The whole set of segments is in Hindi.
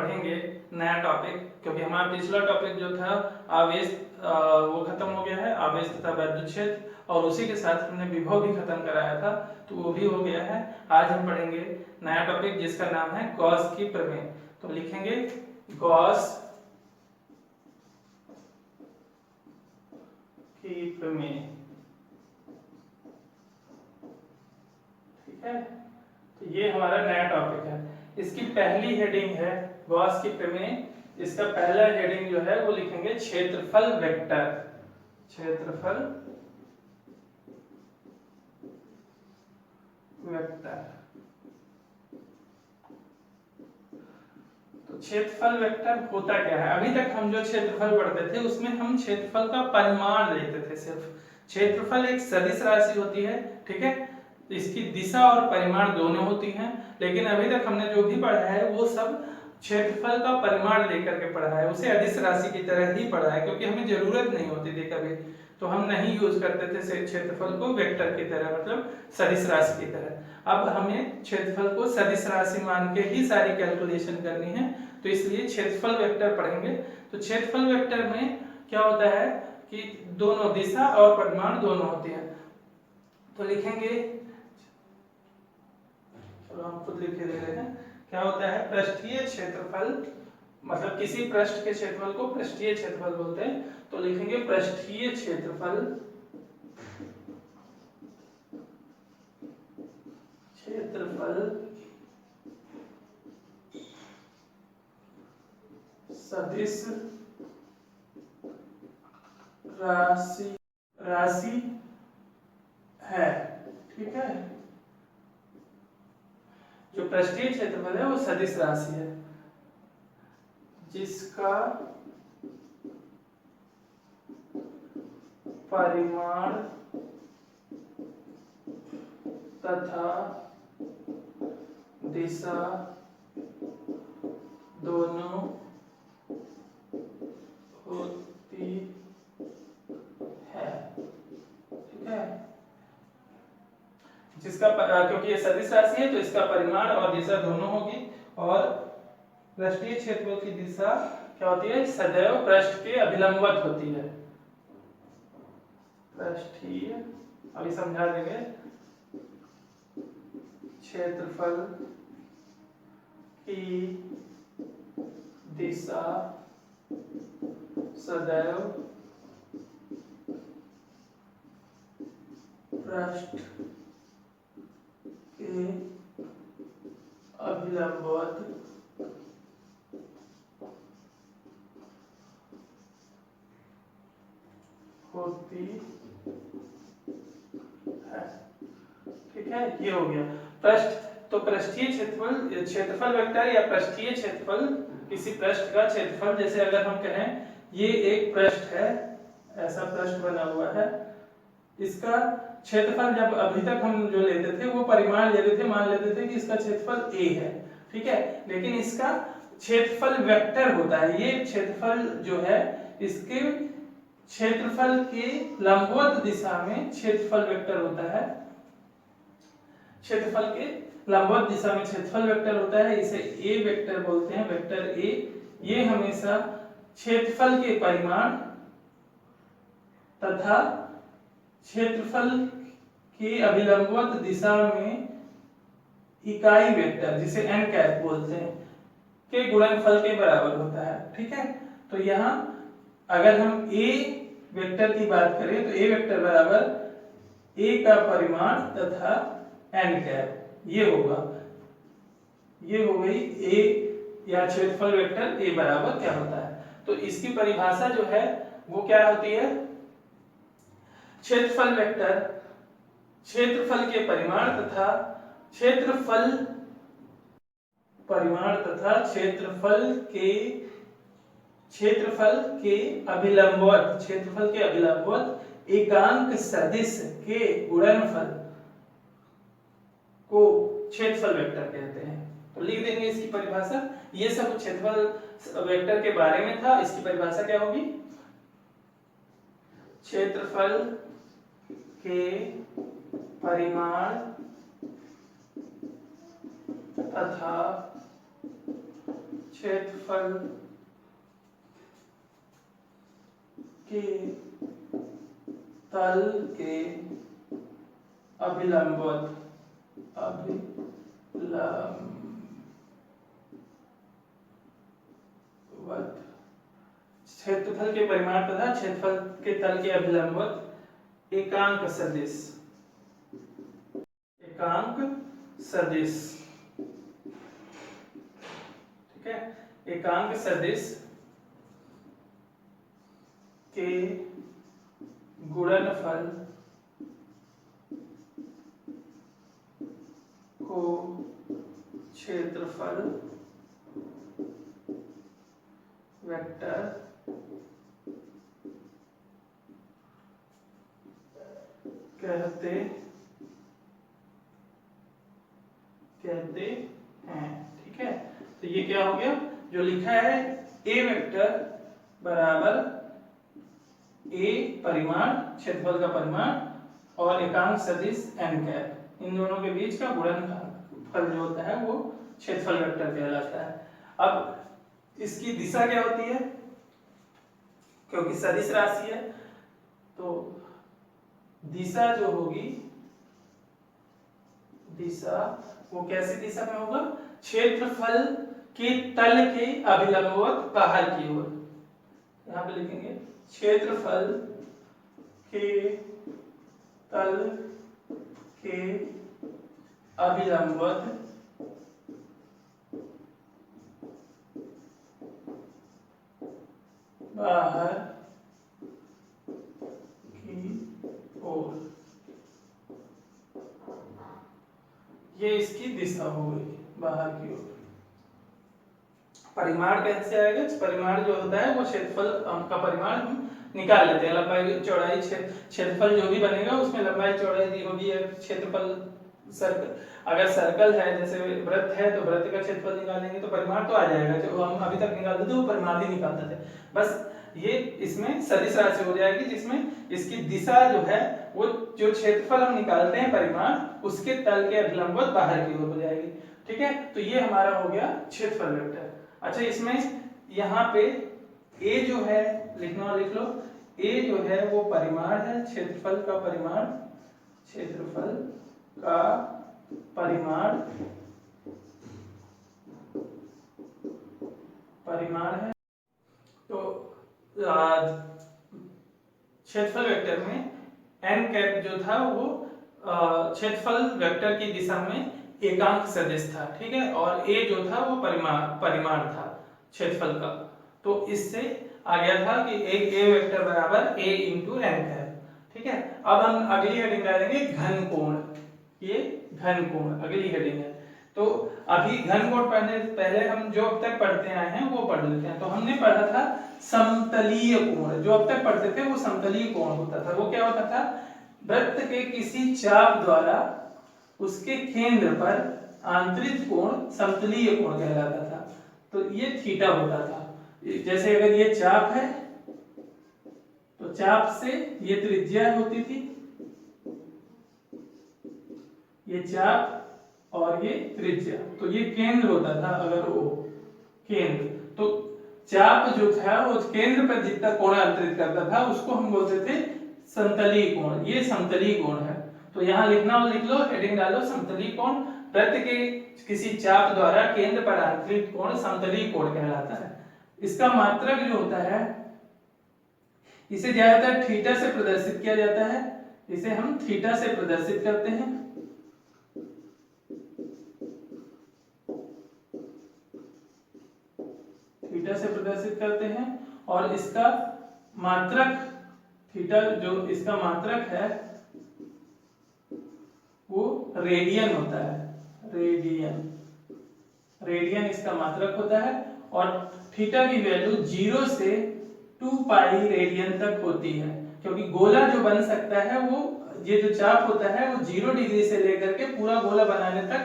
पढ़ेंगे नया टॉपिक, क्योंकि हमारा पिछला टॉपिक जो था आवेश वो खत्म हो गया है, आवेश तथा वैद्युत क्षेत्र, और उसी के साथ हमने विभव भी खत्म कराया था, तो वो भी हो गया है। आज हम पढ़ेंगे नया टॉपिक जिसका नाम है गॉस की प्रमेय। तो लिखेंगे गॉस की प्रमेय, ठीक है। तो ये हमारा नया टॉपिक है। इसकी पहली हेडिंग है गॉस की प्रमेय। इसका पहला हेडिंग जो है वो लिखेंगे क्षेत्रफल वेक्टर। क्षेत्रफल वेक्टर। तो क्षेत्रफल वेक्टर होता क्या है? अभी तक हम जो क्षेत्रफल पढ़ते थे उसमें हम क्षेत्रफल का परिमाण लेते थे सिर्फ। क्षेत्रफल एक सदिश राशि होती है, ठीक है। तो इसकी दिशा और परिमाण दोनों होती हैं, लेकिन अभी तक हमने जो भी पढ़ा है वो सब क्षेत्रफल का परिमाण लेकर के पढ़ा है, उसे अदिश राशि की तरह ही पढ़ा है, क्योंकि हमें जरूरत नहीं होती थी कभी, तो हम नहीं यूज करते थे क्षेत्रफल को वेक्टर की तरह, मतलब सदिश राशि की तरह। अब हमें क्षेत्रफल को सदिश राशि मान के ही सारी कैलकुलेशन करनी है, तो इसलिए क्षेत्रफल वेक्टर पढ़ेंगे। तो क्षेत्रफल वेक्टर में क्या होता है कि दोनों दिशा और परिमाण दोनों होते हैं। तो लिखेंगे, चलो हम खुद लिख के दे रहे हैं। क्या होता है? पृष्ठीय क्षेत्रफल, मतलब किसी पृष्ठ के क्षेत्रफल को पृष्ठीय क्षेत्रफल बोलते हैं। तो लिखेंगे पृष्ठीय क्षेत्रफल, क्षेत्रफल सदिश राशि है, ठीक है। जो पृष्ठीय क्षेत्रफल है वो सदिश राशि है जिसका परिमाण तथा दिशा दोनों होती है, ठीक है। जिसका क्योंकि ये सदिश राशि है तो इसका परिमाण और दिशा दोनों होगी, और पृष्ठीय क्षेत्रफल की दिशा क्या होती है? सदैव पृष्ठ के अभिलंबवत होती है। पृष्ठीय, अभी समझा देंगे। क्षेत्रफल की दिशा सदैव पृष्ठ के अभिलंबवत होती है, ठीक है। ये हो गया पृष्ठ। तो पृष्ठीय क्षेत्रफल, क्षेत्रफल वेक्टर या पृष्ठीय क्षेत्रफल, किसी पृष्ठ का क्षेत्रफल, जैसे अगर हम कहें ये एक पृष्ठ है, ऐसा पृष्ठ बना हुआ है, इसका क्षेत्रफल जब अभी तक हम जो लेते थे वो परिमाण लेते थे, मान लेते थे कि इसका क्षेत्रफल a है, ठीक है। लेकिन इसका क्षेत्रफल वेक्टर होता है। ये क्षेत्रफल जो है इसके क्षेत्रफल के लंबवत दिशा में क्षेत्रफल वेक्टर होता है। क्षेत्रफल के लंबवत दिशा में क्षेत्रफल वेक्टर होता है, इसे ए वेक्टर बोलते हैं, वेक्टर ए। ये हमेशा क्षेत्रफल के परिमाण तथा क्षेत्रफल के अभिलंबवत दिशा में इकाई वेक्टर, जिसे n कैप बोलते हैं, के गुणनफल के बराबर होता है, ठीक है। तो यहाँ अगर हम a वेक्टर की बात करें तो a वेक्टर बराबर a का परिमाण तथा n कैप, ये होगा, ये हो गई a या क्षेत्रफल वेक्टर a बराबर क्या होता है। तो इसकी परिभाषा जो है वो क्या होती है? क्षेत्रफल वेक्टर क्षेत्रफल के परिमाण तथा क्षेत्रफल अभिलंबवत एकांक सदिश के गुणनफल को क्षेत्रफल वेक्टर कहते हैं। तो लिख देंगे इसकी परिभाषा। ये सब क्षेत्रफल वेक्टर के बारे में था। इसकी परिभाषा क्या होगी? क्षेत्रफल के परिमाण तथा क्षेत्रफल के तल के अभिलंबवत क्षेत्रफल के परिमाण तथा क्षेत्रफल के तल के अभिलंबवत एकांक सदिश, ठीक है, एकांक सदिश के गुणनफल को क्षेत्रफल वेक्टर कहते हैं, ठीक है। तो ये क्या हो गया, जो लिखा है ए वेक्टर बराबर ए परिमाण, क्षेत्रफल का परिमाण, और एकांक सदिश n कैप, इन दोनों के बीच का गुणनफल जो होता है वो क्षेत्रफल वेक्टर कहलाता है। अब इसकी दिशा क्या होती है, क्योंकि सदिश राशि है तो दिशा जो होगी, दिशा वो कैसी दिशा में होगा, क्षेत्रफल के तल के अभिलंबवत बाहर की ओर। यहां पे लिखेंगे क्षेत्रफल के तल के अभिलंबवत बाहर की ओर, ये इसकी दिशा हो गई बाहर की ओर। परिमाण कैसे आएगा, परिमाण जो होता है वो क्षेत्रफल का परिमाण हम निकाल लेते हैं, लंबाई चौड़ाई, क्षेत्रफल जो भी बनेगा उसमें लंबाई चौड़ाई दी होगी, क्षेत्रफल सर्कल, अगर सर्कल है जैसे वृत्त है तो वृत्त का क्षेत्रफल निकालेंगे तो परिमाण तो आ जाएगा, जो हम अभी तक निकालते थे वो परिमाण ही निकालते थे। बस ये इसमें सदिश राशि हो जाएगी जिसमें इसकी दिशा जो है वो जो क्षेत्रफल हम निकालते हैं परिमाण, उसके तल के अभिलंबवत बाहर की ओर हो जाएगी, ठीक है। तो ये हमारा हो गया क्षेत्रफल वेक्टर। अच्छा, इसमें यहाँ पे a जो है लिखना, लिख लो, a जो है वो परिमाण है, क्षेत्रफल का परिमाण, क्षेत्रफल का परिमाण है। तो क्षेत्रफल वेक्टर में n कैप जो था वो क्षेत्रफल वेक्टर की दिशा में एकांक सदिश था, ठीक है, और a जो था वो परिमाण था क्षेत्रफल का। तो इससे आ गया था कि a वेक्टर बराबर a इंटू n कैप, ठीक है। अब हम अगली हेडिंग डालेंगे घन कोण, ये घन कोण अगली हेडिंग है। तो अभी घन कोण पढ़ने पहले हम जो अब तक पढ़ते आए हैं वो पढ़ लेते हैं। तो हमने पढ़ा था समतलीय कोण, जो अब तक पढ़ते थे वो समतलीय कोण होता था। वो क्या होता था, वृत्त के किसी चाप द्वारा उसके केंद्र पर आंतरिक कोण समतलीय कोण कहलाता था। तो ये थीटा होता था। जैसे अगर ये चाप है तो चाप से ये त्रिज्या होती थी, ये चाप और ये त्रिज्या, तो ये केंद्र होता था। अगर वो केंद्र, तो चाप जो था वो केंद्र पर जितना कोण अंतरित करता था उसको हम बोलते थे समतलीय कोण। ये समतलीय कोण है। तो यहाँ लिखना हो लिख लो, हेडिंग डालो समतलीय कोण। वृत्त के किसी चाप द्वारा केंद्र पर अंतरित कोण समतलीय कोण कहलाता है। इसका मात्रक जो होता है इसे ज्यादातर थीटा से प्रदर्शित किया जाता है। इसे हम थीटा से प्रदर्शित करते हैं। थीटा से प्रदर्शित करते हैं और इसका मात्रक थीटा जो इसका मात्रक है वो रेडियन होता है। रेडियन इसका मात्रक होता है और थीटा की वैल्यू 0 से 2 पाई रेडियन तक होती है, क्योंकि गोला जो बन सकता है वो ये जो चाप होता है वो 0 डिग्री से लेकर के पूरा गोला बनाने तक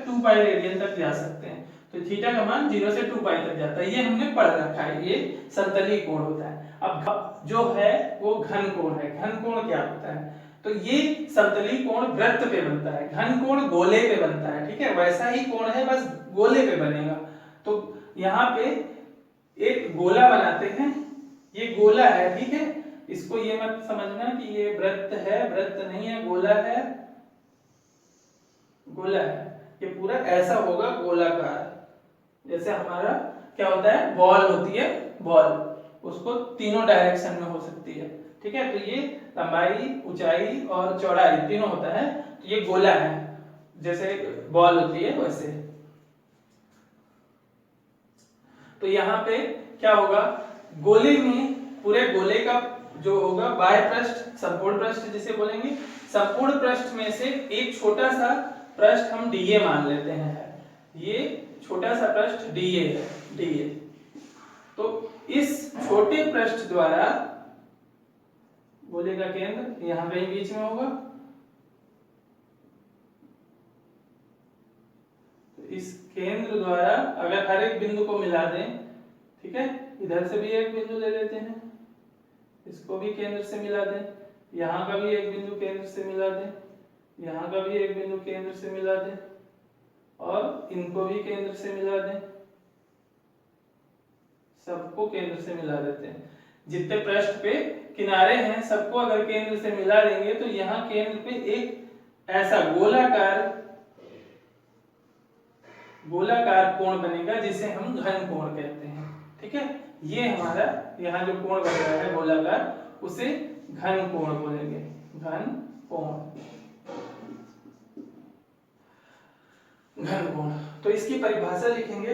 2 पाई रेडियन तक जा सकते हैं। तो थीटा का मान 0 से 2 पाई तक जाता है। ये हमने पढ़ रखा है, ये समतलीय कोण होता है। अब जो है वो घन कोण है। घन कोण क्या होता है, तो ये समतलीय कोण वृत्त पे बनता है, घन कोण गोले पे बनता है, ठीक है। वैसा ही कोण है, बस गोले पे बनेगा। तो यहाँ पे एक गोला बनाते हैं, ये गोला है, ठीक है। इसको ये मत समझना कि ये वृत्त है, वृत्त नहीं है, गोला है, गोला है। ये पूरा ऐसा होगा गोलाकार, जैसे हमारा क्या होता है, बॉल होती है, बॉल, उसको तीनों डायरेक्शन में हो सकती है, ठीक है। तो ये लंबाई, ऊंचाई और चौड़ाई तीनों होता है, तो ये गोला है, जैसे बॉल होती है वैसे। तो यहाँ पे क्या होगा, गोले में, पूरे गोले का जो होगा बाह्य पृष्ठ, संपूर्ण पृष्ठ जिसे बोलेंगे, संपूर्ण पृष्ठ में से एक छोटा सा पृष्ठ हम डीए मान लेते हैं, ये छोटा सा पृष्ठ डीए है, डीए। तो इस छोटे पृष्ठ द्वारा गोले का केंद्र यहाँ कहीं बीच में होगा, तो इस केंद्र द्वारा अगर हर एक बिंदु को मिला दें, ठीक है, इधर से भी एक बिंदु ले लेते हैं, इसको भी केंद्र से मिला दें, यहाँ का भी एक बिंदु केंद्र से मिला दें, यहाँ का भी एक बिंदु केंद्र से मिला दें, और इनको भी केंद्र से मिला दें, सबको केंद्र से मिला देते हैं। जितने पृष्ठ पे किनारे हैं सबको अगर केंद्र से मिला देंगे तो यहाँ केंद्र पे एक ऐसा गोलाकार कोण बनेगा जिसे हम घन कोण कहते हैं, ठीक है। ये हमारा यहाँ जो कोण बन रहा है गोलाकार, उसे घन कोण बोलेंगे, घन कोण, घन कोण। तो इसकी परिभाषा लिखेंगे,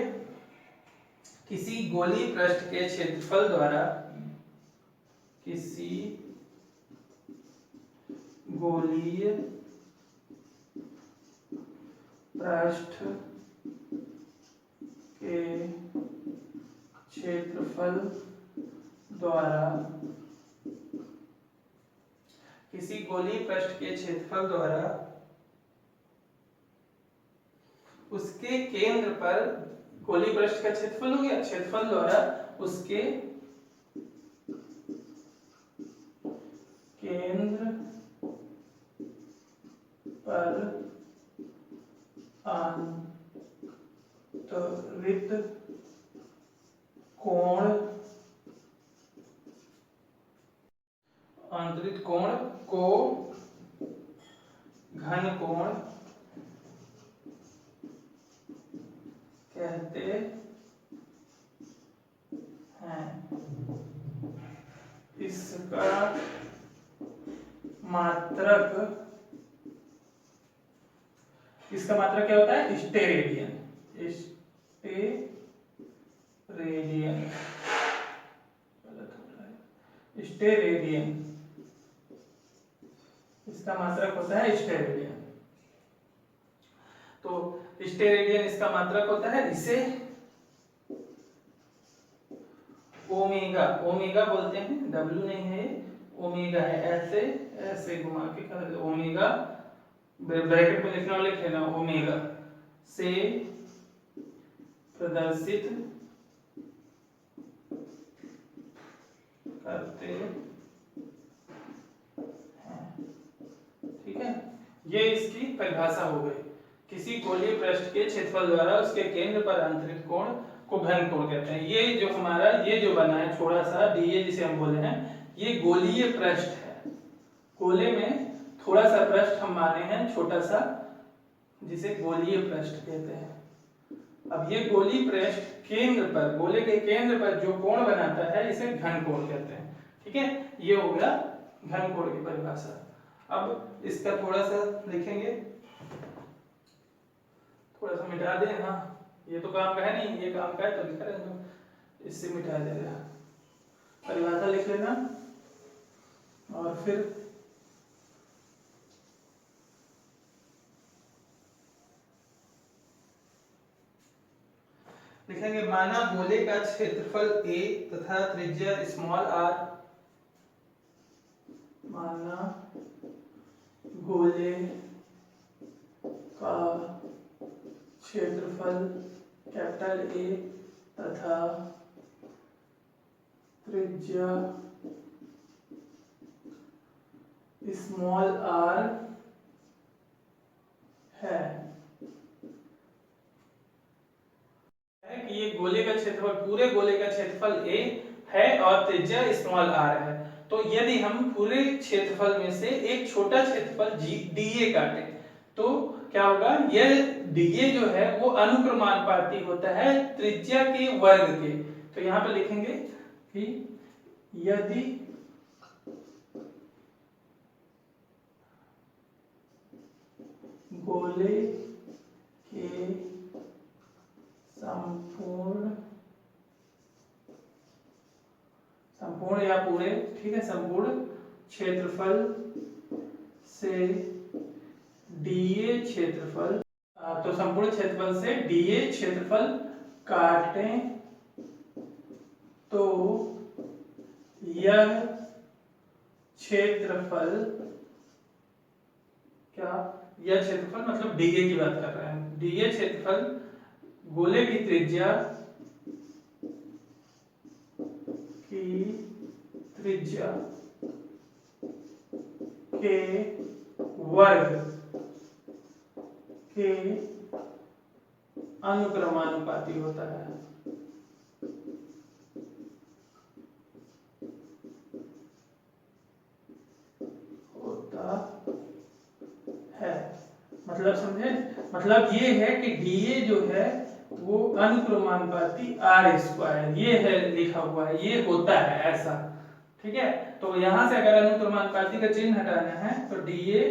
किसी गोलीय पृष्ठ के क्षेत्रफल द्वारा, किसी गोलीय पृष्ठ के क्षेत्रफल द्वारा, किसी गोलीय पृष्ठ के क्षेत्रफल द्वारा उसके केंद्र पर, गोलीय पृष्ठ का क्षेत्रफल हो गया, क्षेत्रफल द्वारा उसके केंद्र पर आंतरिक कोण, आंतरिक कोण को घन कोण कहते हैं। इसका मात्रक, इसका मात्रक क्या होता है, स्टेरेडियन, स्टेरेडियन, स्टेरेडियन, इसका मात्रक होता है स्टेरेडियन। तो स्टेरेडियन इसका मात्रक होता है, इसे ओमेगा, ओमेगा बोलते हैं, डब्ल्यू नहीं है, ओमेगा है, ऐसे ऐसे घुमा के कर, ओमेगा ब्रैकेट में लिखना, लिख लेना, ओमेगा से प्रदर्शित करते हैं, ठीक है। ये इसकी परिभाषा हो गई, किसी गोलीय पृष्ठ के क्षेत्रफल द्वारा उसके केंद्र पर आंतरिक कोण को घन कोण कहते हैं। ये जो हमारा ये जो बना है छोटा सा डीए जिसे हम बोले हैं, ये गोलीय पृष्ठ है, गोले में थोड़ा सा पृष्ठ हम माने हैं छोटा सा, जिसे गोलीय पृष्ठ कहते हैं। अब ये गोलीय पृष्ठ केंद्र पर, गोले के केंद्र पर जो कोण बनाता है इसे घन कोण कहते हैं, ठीक है। ये हो गया घन कोण की परिभाषा। अब इसका थोड़ा सा लिखेंगे, थोड़ा सा मिटा दें, हाँ ये तो काम का है नहीं, ये काम का है तो लिखा रहना, इससे मिटा देगा, परिभाषा लिख लेना और फिर लिखेंगे, माना गोले का क्षेत्रफल a तथा त्रिज्या स्मॉल r, माना गोले का क्षेत्रफल कैपिटल A तथा त्रिज्या स्मॉल r है कि कि ये गोले का क्षेत्रफल, पूरे गोले का क्षेत्रफल a है और त्रिज्या स्मॉल r है। तो यदि हम पूरे क्षेत्रफल में से एक छोटा क्षेत्रफल dA काटे तो क्या होगा, यह dA जो है वो अनुक्रमानुपाती होता है त्रिज्या के वर्ग के। तो यहाँ पे लिखेंगे कि यदि गोले के संपूर्ण या पूरे, ठीक है, संपूर्ण क्षेत्रफल से dA क्षेत्रफल, तो संपूर्ण क्षेत्रफल से dA क्षेत्रफल काटें तो यह क्षेत्रफल, क्या, यह क्षेत्रफल मतलब dA की बात कर रहे हैं, dA क्षेत्रफल गोले की त्रिज्या के वर्ग के अनुक्रमानुपाती होता है। मतलब समझे, मतलब ये है कि dA जो है वो अनुक्रमानुपाती r स्क्वायर, ये है लिखा हुआ है, ये होता है ऐसा, ठीक है। तो यहां से अगर अनुक्रमानुपाती का चिन्ह हटाना है तो dA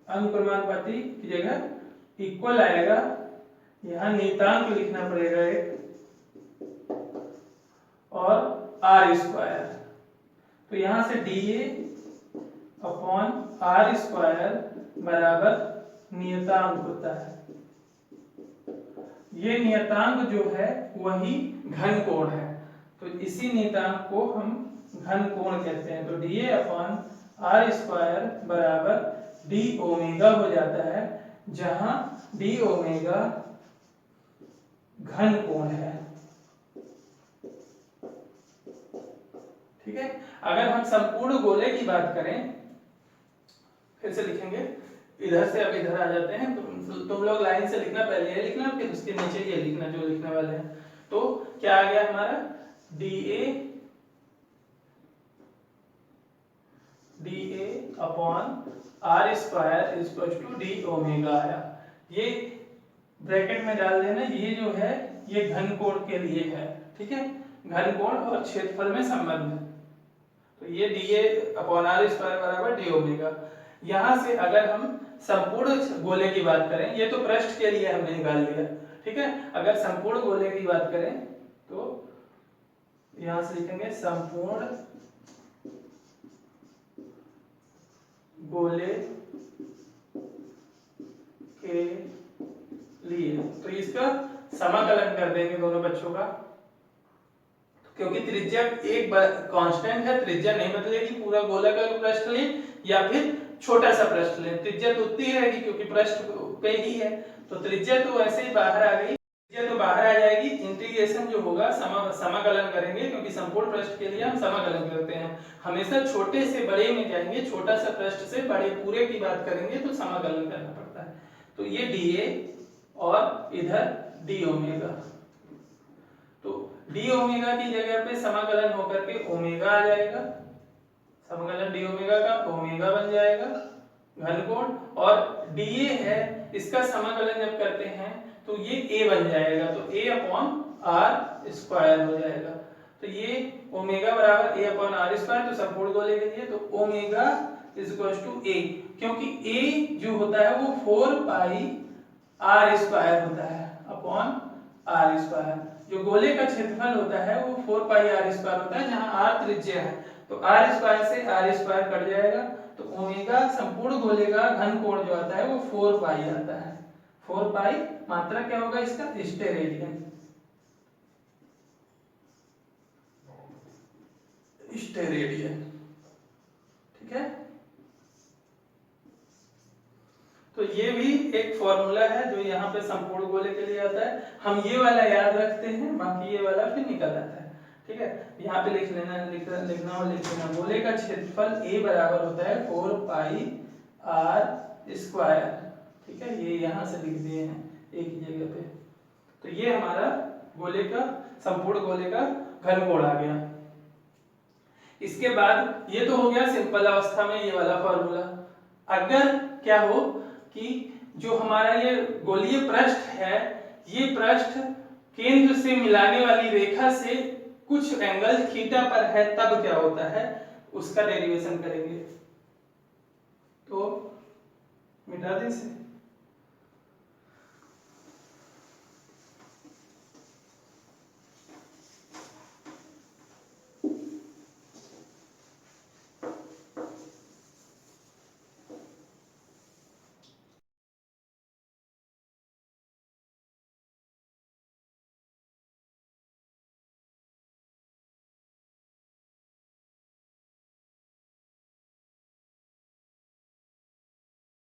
अनुक्रमानुपाती की जगह इक्वल आएगा, यहाँ नियतांक लिखना पड़ेगा एक, और r स्क्वायर। तो यहां से dA अपॉन r स्क्वायर बराबर नियतांक होता है। ये नियतांक जो है वही घन कोण है, तो इसी नियतांक को हम घन कोण कहते हैं। तो dA अपॉन r स्क्वायर बराबर d ओमेगा हो जाता है, जहां d ओमेगा घन कोण है, ठीक है। अगर हम संपूर्ण गोले की बात करें, फिर से लिखेंगे, इधर से अब इधर आ जाते हैं, तुम लोग लाइन से लिखना, पहले ये लिखना फिर उसके नीचे ये लिखना जो लिखने वाले हैं। तो क्या आ गया हमारा, dA upon r square equal to d omega आया। ये ब्रैकेट में डाल देना, ये जो है ये घन कोण के लिए है, ठीक है, घन कोण और क्षेत्रफल में संबंध है। तो ये dA अपॉन r स्क्वायर बराबर d ओमेगा। यहाँ से अगर हम संपूर्ण गोले की बात करें, ये तो पृष्ठ के लिए हमने निकाल लिया, ठीक है। अगर संपूर्ण गोले की बात करें तो यहां से लिखेंगे संपूर्ण गोले के लिए, तो इसका समाकलन कर देंगे दोनों बच्चों का, क्योंकि त्रिज्या एक कांस्टेंट है, त्रिज्या नहीं बदलेगी, पूरा गोला का पृष्ठ ले या फिर छोटा सा पृष्ठ ले, त्रिज्या तो उतनी रहेगी क्योंकि पृष्ठ पे ही है। तो त्रिज्या तो वैसे ही बाहर आ गई, त्रिज्या तो बाहर आ जाएगी, इंटीग्रेशन जो होगा समाकलन करेंगे, क्योंकि संपूर्ण पृष्ठ के लिए हम समाकलन करते हैं, हमेशा छोटे से बड़े में जाएंगे, छोटा सा पृष्ठ से बड़े पूरे की बात करेंगे तो समाकलन करना पड़ता है। तो ये dA और इधर d ओमेगा, तो d ओमेगा की जगह पे समाकलन होकर के ओमेगा आ जाएगा, समाकलन d ओमेगा का ओमेगा बन जाएगा घन कोण, और dA है इसका समाकलन जब करते हैं तो ये a बन जाएगा, तो a अपॉन r स्क्वायर हो जाएगा। तो ये ओमेगा बराबर a अपॉन r स्क्वायर, तो संपूर्ण गोले के लिए तो omega is equal to a, क्योंकि a जो होता है वो 4 पाई r स्क्वायर होता है अपॉन r स्क्वायर। जो गोले का क्षेत्रफल होता है वो 4 पाई r स्क्वायर होता है, जहां r त्रिज्या है, तो r स्क्वायर से r स्क्वायर कट जाएगा, तो ओमेगा संपूर्ण गोले का घन कोण जो आता है वो 4 पाई आता है। 4 पाई मात्रा क्या होगा इसका, स्टेरेडियन, स्टेरेडियन, ठीक है। तो ये भी एक फॉर्मूला है जो यहाँ पे संपूर्ण गोले के लिए आता है, हम ये वाला याद रखते हैं, बाकी ये वाला फिर निकल आता है, ठीक है। यहाँ पे लिख लेना, लिखना और लिख लेना, गोले का क्षेत्रफल a बराबर होता है 4 पाई r स्क्वायर, ठीक है, ये यहाँ से लिख दिए हैं एक ही जगह पे। तो ये हमारा गोले का, संपूर्ण गोले का घनकोण आ गया। इसके बाद ये तो हो गया सिंपल अवस्था में ये वाला फॉर्मूला। अगर क्या हो कि जो हमारा ये गोलीय पृष्ठ है, ये पृष्ठ केंद्र से मिलाने वाली रेखा से कुछ एंगल थीटा पर है, तब क्या होता है उसका डेरिवेशन करेंगे। तो मिटा दें इसे।